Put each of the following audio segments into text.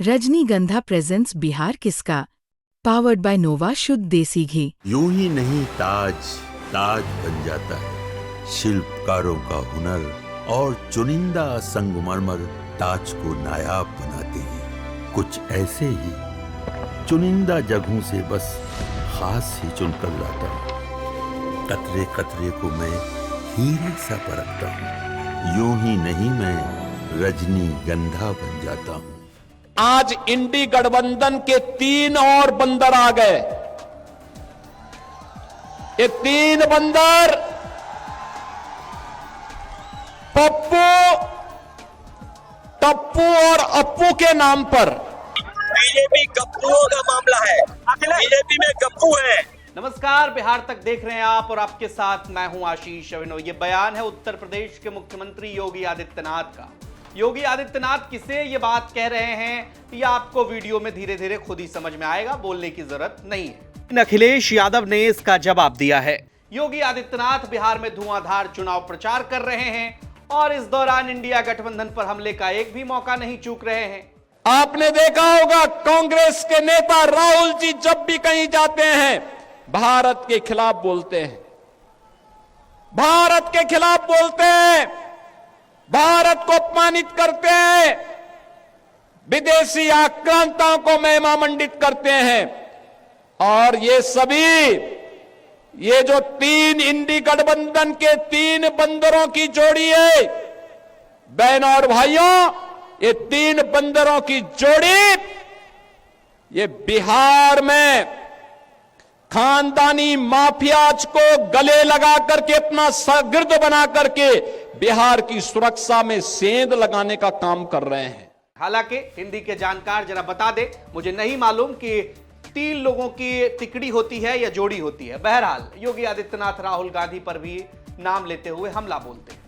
रजनीगंधा प्रेजेंट्स बिहार किसका, powered by नोवा शुद्ध देसी घी। यूं ही नहीं ताज ताज बन जाता है, शिल्पकारों का हुनर और चुनिंदा संगमरमर ताज को नायाब बनाते हैं। कुछ ऐसे ही चुनिंदा जगहों से बस खास ही चुनकर लाता हूँ। कतरे कतरे को मैं हीरे सा परखता हूँ। यूं ही नहीं मैं रजनीगंधा बन जाता हूँ। आज इंडी गठबंधन के 3 और बंदर आ गए। ये 3 बंदर पप्पू, टप्पू और अप्पू के नाम पर। बीजेपी गप्पुओं का मामला है। बीजेपी में गप्पू है। नमस्कार, बिहार तक देख रहे हैं आप और आपके साथ मैं हूं आशीष अभिनव। ये बयान है उत्तर प्रदेश के मुख्यमंत्री योगी आदित्यनाथ का। योगी आदित्यनाथ किसे ये बात कह रहे हैं ये आपको वीडियो में धीरे धीरे खुद ही समझ में आएगा, बोलने की जरूरत नहीं है। अखिलेश यादव ने इसका जवाब दिया है। योगी आदित्यनाथ बिहार में धुआंधार चुनाव प्रचार कर रहे हैं और इस दौरान इंडिया गठबंधन पर हमले का एक भी मौका नहीं चूक रहे हैं। आपने देखा होगा कांग्रेस के नेता राहुल जी जब भी कहीं जाते हैं भारत के खिलाफ बोलते हैं, भारत के खिलाफ बोलते हैं, भारत को अपमानित करते हैं, विदेशी आक्रांताओं को महिमा मंडित करते हैं। और ये सभी, ये जो 3 इंडी गठबंधन के 3 बंदरों की जोड़ी है, बहनों और भाइयों, ये 3 बंदरों की जोड़ी ये बिहार में खानदानी माफियाज को गले लगा करके अपना शागिर्द बना करके बिहार की सुरक्षा में सेंध लगाने का काम कर रहे हैं। हालांकि हिंदी के जानकार जरा बता दे, मुझे नहीं मालूम कि 3 लोगों की तिकड़ी होती है या जोड़ी होती है। बहरहाल योगी आदित्यनाथ राहुल गांधी पर भी नाम लेते हुए हमला बोलते हैं।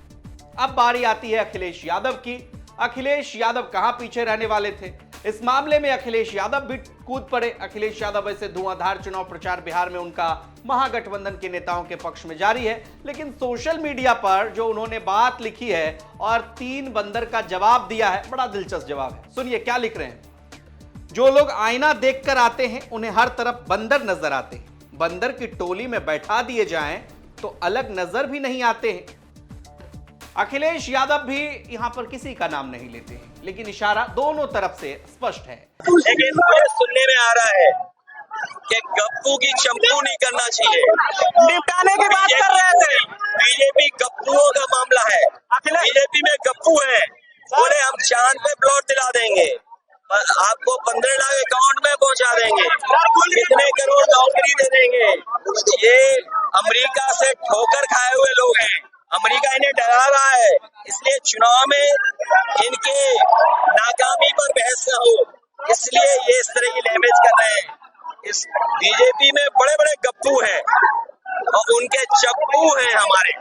अब बारी आती है अखिलेश यादव की। अखिलेश यादव कहां पीछे रहने वाले थे? इस मामले में अखिलेश यादव भी कूद पड़े। अखिलेश यादव ऐसे धुआंधार चुनाव प्रचार बिहार में उनका महागठबंधन के नेताओं के पक्ष में जारी है, लेकिन सोशल मीडिया पर जो उन्होंने बात लिखी है और 3 बंदर का जवाब दिया है, बड़ा दिलचस्प जवाब है। सुनिए क्या लिख रहे हैं। जो लोग आईना देखकर आते हैं उन्हें हर तरफ बंदर नजर आते हैं। बंदर की टोली में बैठा दिए जाएं तो अलग नजर भी नहीं आते हैं। अखिलेश यादव भी यहां पर किसी का नाम नहीं लेते हैं, लेकिन इशारा दोनों तरफ से स्पष्ट है। लेकिन मुझे सुनने में आ रहा है कि गप्पू की चंपू नहीं करना चाहिए। निपटाने की बात कर रहे थे। बीजेपी गप्पुओं का मामला है। बीजेपी में गप्पू है। बोले हम चांद पे प्लॉट दिला देंगे, आपको 15 लाख अकाउंट में पहुंचा देंगे, कितने करोड़ नौकरी दे देंगे। ये अमेरिका से ठोकर खाए हुए लोग हैं। अमेरिका इन्हें डरा रहा है, इसलिए चुनाव में इनके नाकामी पर बहस न हो, इसलिए ये इस तरह की लैंग्वेज कर रहे हैं। इस बीजेपी में बड़े बड़े गप्पू हैं और उनके चप्पू हैं हमारे।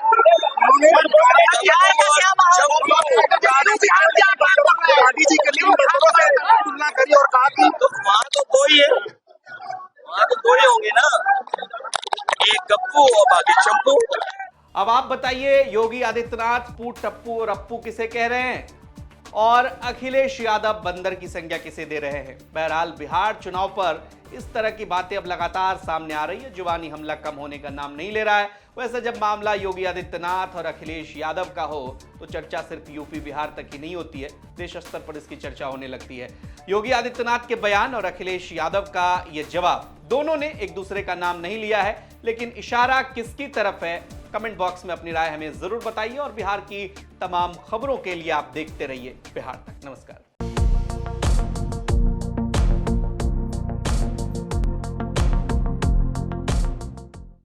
तो वहाँ तो 2 ही है, वहाँ तो 2 ही होंगे ना, एक गप्पू और बाकी चप्पू। अब आप बताइए, योगी आदित्यनाथ पू, टप्पू और अप्पू किसे कह रहे हैं और अखिलेश यादव बंदर की संज्ञा किसे दे रहे हैं? बहरहाल बिहार चुनाव पर इस तरह की बातें अब लगातार सामने आ रही है। जुबानी हमला कम होने का नाम नहीं ले रहा है। वैसे जब मामला योगी आदित्यनाथ और अखिलेश यादव का हो तो चर्चा सिर्फ यूपी बिहार तक ही नहीं होती है, देश स्तर पर इसकी चर्चा होने लगती है। योगी आदित्यनाथ के बयान और अखिलेश यादव का यह जवाब, दोनों ने एक दूसरे का नाम नहीं लिया है, लेकिन इशारा किसकी तरफ है? कमेंट बॉक्स में अपनी राय हमें जरूर बताइए और बिहार की तमाम खबरों के लिए आप देखते रहिए बिहार तक। नमस्कार।